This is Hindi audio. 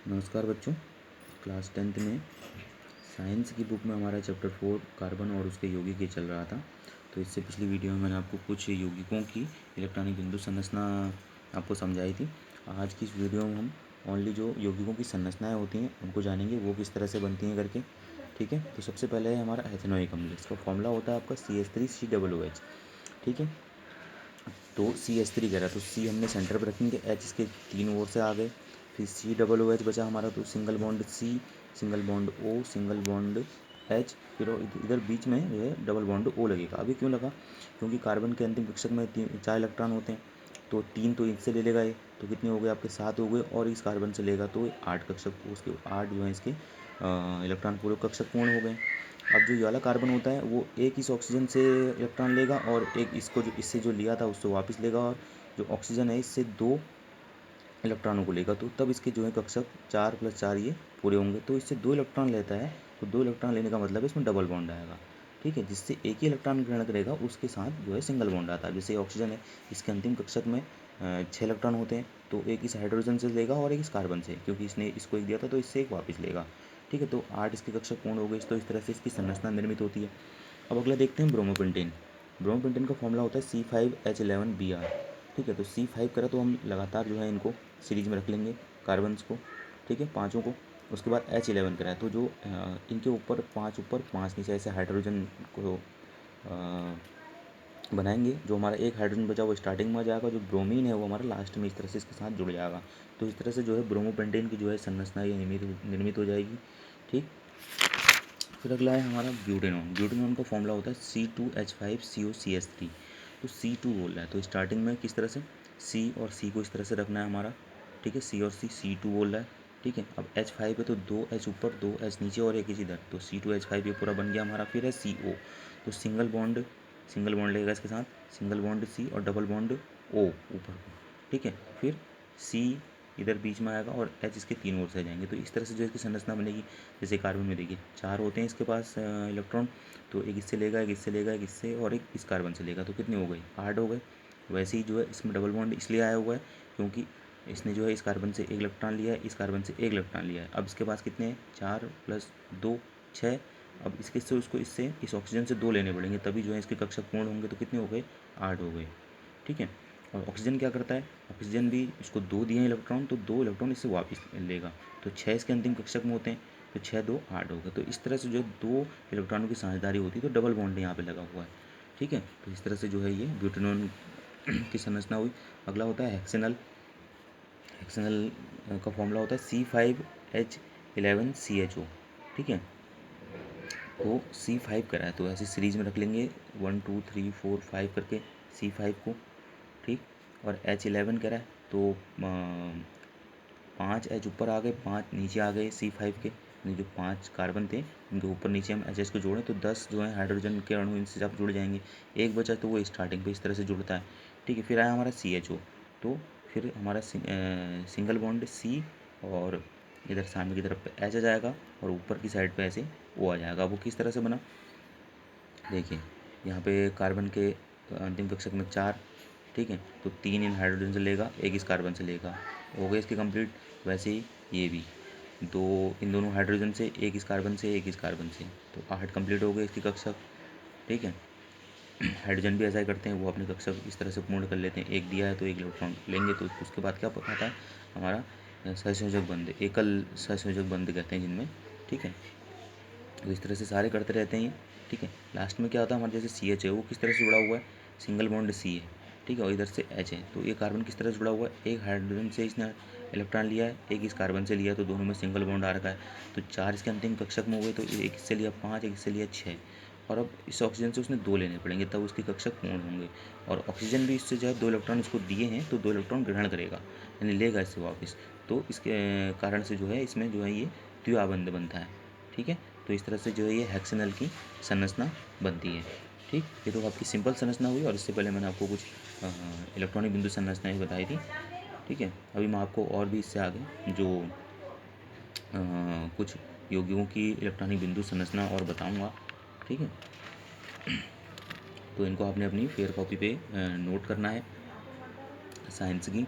नमस्कार बच्चों। क्लास 10th में साइंस की बुक में हमारा चैप्टर 4 कार्बन और उसके यौगिक ये चल रहा था। तो इससे पिछली वीडियो में मैंने आपको कुछ यौगिकों की इलेक्ट्रॉनिक बिंदु संरचना आपको समझाई थी। आज की इस वीडियो में हम ओनली जो यौगिकों की संरचनाएं होती हैं उनको जानेंगे, वो किस तरह से बनती हैं करके। ठीक है, तो सबसे पहले है हमारा एथेनोइक अम्ल। इसका फॉर्मूला होता है आपका CH3COOH। ठीक है, तो CH3 कह रहा है तो C हमने सेंटर पर रखेंगे, H इसके तीन ओर से आ गए, फिर COOH बचा हमारा, तो single bond C, single bond O, single bond H, फिर इधर बीच में जो है डबल बॉन्ड O लगेगा। अभी क्यों लगा? क्योंकि कार्बन के अंतिम कक्षक में 4 इलेक्ट्रॉन होते हैं, तो 3 तो इससे ले लेगा ये, तो कितने हो गए आपके 7 हो गए, और इस कार्बन से लेगा तो 8 कक्षक, उसके 8 जो है इसके इलेक्ट्रॉन पूरे कक्षक पूर्ण हो गए। अब जो ये वाला कार्बन होता है वो एक इस ऑक्सीजन से इलेक्ट्रॉन लेगा और एक इसको जो इससे जो लिया था उससे वापस लेगा, और जो ऑक्सीजन है इससे 2 इलेक्ट्रॉनों को लेगा, तो तब इसके जो है कक्षक 4 + 4 ये पूरे होंगे। तो इससे 2 इलेक्ट्रॉन लेता है, तो 2 इलेक्ट्रॉन लेने का मतलब इसमें डबल बॉन्ड आएगा। ठीक है, जिससे एक ही इलेक्ट्रॉन ग्रहण करेगा उसके साथ जो है सिंगल बॉन्ड आता है। जैसे ऑक्सीजन है, इसके अंतिम कक्षक में 6 इलेक्ट्रॉन होते हैं, तो एक इस हाइड्रोजन से लेगा और एक इस कार्बन से, क्योंकि इसने इसको एक दिया था तो इससे एक वापस लेगा। ठीक है, तो 8 इसके कक्षक पूर्ण हो गए। तो इस तरह से इसकी संरचना निर्मित होती है। अब अगला देखते हैं ब्रोमोपेंटेन। ब्रोमोपेंटेन का फॉर्मूला होता है C5H11Br। ठीक है, तो C5 करा तो हम लगातार जो है इनको सीरीज में रख लेंगे कार्बन्स को। ठीक है, पाँचों को। उसके बाद H11 करा है, तो जो इनके ऊपर 5 नीचे ऐसे हाइड्रोजन को बनाएंगे। जो हमारा एक हाइड्रोजन बचा वो स्टार्टिंग में आ जाएगा, जो ब्रोमीन है वो हमारा लास्ट में इस तरह से इसके साथ जुड़ जाएगा। तो इस तरह से जो है ब्रोमोपेंटेन की जो है संरचना ये निर्मित हो जाएगी। ठीक, फिर अगला है हमारा ब्यूटेनॉन। ब्यूटेनॉन का फॉर्मूला होता है C2H5COCH3। तो C2 बोल रहा है, तो स्टार्टिंग में किस तरह से C और C को इस तरह से रखना है हमारा। ठीक है, C और C2 बोल रहा है। ठीक है, अब H5 है तो 2H ऊपर 2H नीचे और एक इधर, तो C2H5 ये पूरा बन गया हमारा। फिर है CO, तो सिंगल बॉन्ड लेगा इसके साथ, सिंगल बॉन्ड C और डबल बॉन्ड O ऊपर को। ठीक है, फिर C इधर बीच में आएगा और H इसके तीन ओर से जाएंगे। तो इस तरह से जो इसकी संरचना बनेगी। जैसे कार्बन में देखिए 4 होते हैं इसके पास इलेक्ट्रॉन, तो एक इससे लेगा, एक इससे लेगा, एक इससे और एक इस कार्बन से लेगा, तो कितने हो गए 8 हो गए। वैसे ही जो है इसमें डबल बॉन्ड इसलिए आया हुआ है क्योंकि इसने जो है इस कार्बन से एक इलेक्ट्रॉन लिया है, इस कार्बन से एक इलेक्ट्रॉन लिया है। अब इसके पास कितने हैं 4 + 2 6। अब इसके से उसको इससे इस ऑक्सीजन से 2 लेने पड़ेंगे, तभी जो है इसके कक्षक पूर्ण होंगे। तो कितने हो गए 8 हो गए। ठीक है, और ऑक्सीजन क्या करता है, ऑक्सीजन भी इसको 2 दिए हैं इलेक्ट्रॉन, तो 2 इलेक्ट्रॉन इससे वापस लेगा, तो 6 इसके अंतिम कक्षक में होते हैं, तो 6 2 8 हो गए। तो इस तरह से जो 2 इलेक्ट्रॉनों की साझेदारी होती है, तो डबल बॉन्ड यहाँ पे लगा हुआ है। ठीक है, तो इस तरह से जो है ये ब्यूटेनॉन की संरचना हुई। अगला होता है हेक्सेनल। हेक्सेनल का फॉर्मूला होता है C5H11CHO। ठीक है, तो C5 करा है तो ऐसे सीरीज में रख लेंगे 1 2 3 4 5 करके C5 को। ठीक, और H11 करा है तो 5 H ऊपर आ गए, 5 नीचे आ गए C5 के, यानी जो 5 कार्बन थे उनके ऊपर नीचे हम H को जोड़ें तो 10 जो है हाइड्रोजन के अणु इनसे जब जुड़ जाएंगे। एक बचा तो वो स्टार्टिंग पे इस तरह से जुड़ता है। ठीक है, फिर आया हमारा CHO, तो फिर हमारा सिंगल बॉन्ड C और इधर सामने की तरफ पे H आ जाएगा और ऊपर की साइड पे ऐसे O आ जाएगा। वो किस तरह से बना, देखिए यहाँ पे कार्बन के अंतिम कक्षक में 4। ठीक है, तो 3 इन हाइड्रोजन से लेगा, एक इस कार्बन से लेगा, हो गए इसके कंप्लीट। वैसे ही ये भी 2 इन दोनों हाइड्रोजन से, एक इस कार्बन से, एक इस कार्बन से, तो 8 कंप्लीट हो गए इसकी कक्षक। ठीक है, हाइड्रोजन भी ऐसा ही करते हैं, वो अपने कक्षक इस तरह से पूर्ण कर लेते हैं। एक दिया है तो एक इलेक्ट्रॉन लेंगे, तो उसके बाद क्या आता है हमारा सहसंयोजक बंध, एकल सहसंयोजक बंध कहते हैं जिनमें। ठीक है, तो इस तरह से सारे करते रहते हैं ये। ठीक है, लास्ट में क्या होता है हमारे जैसे CH है वो किस तरह से जुड़ा हुआ है, सिंगल बॉन्ड C है। ठीक है, और इधर से H है, तो ये कार्बन किस तरह से जुड़ा हुआ है, एक हाइड्रोजन से इसने इलेक्ट्रॉन लिया है, एक इस कार्बन से लिया है, तो दोनों में सिंगल बॉन्ड आ रखा है। तो 4 इसके अंतिम कक्षक में हुए, तो एक इससे लिया 5, एक इससे लिया 6, और अब इस ऑक्सीजन से उसने 2 लेने पड़ेंगे तब उसके कक्षक पूर्ण होंगे। और ऑक्सीजन भी इससे जो है 2 इलेक्ट्रॉन इसको दिए हैं, तो 2 इलेक्ट्रॉन ग्रहण करेगा, यानी लेगा इससे वापस। तो इसके कारण से जो है इसमें जो है ये द्विआबंध बनता है। ठीक है, तो इस तरह से जो है ये हेक्सेनल की संरचना बनती है। ठीक, ये तो आपकी सिंपल संरचना हुई, और इससे पहले मैंने आपको कुछ इलेक्ट्रॉनिक बिंदु संरचनाएं बताई थी। ठीक है, अभी मैं आपको और भी इससे आगे जो कुछ यौगिकों की इलेक्ट्रॉनिक बिंदु संरचना और बताऊंगा। ठीक है, तो इनको आपने अपनी फेयर कॉपी पे नोट करना है साइंस की।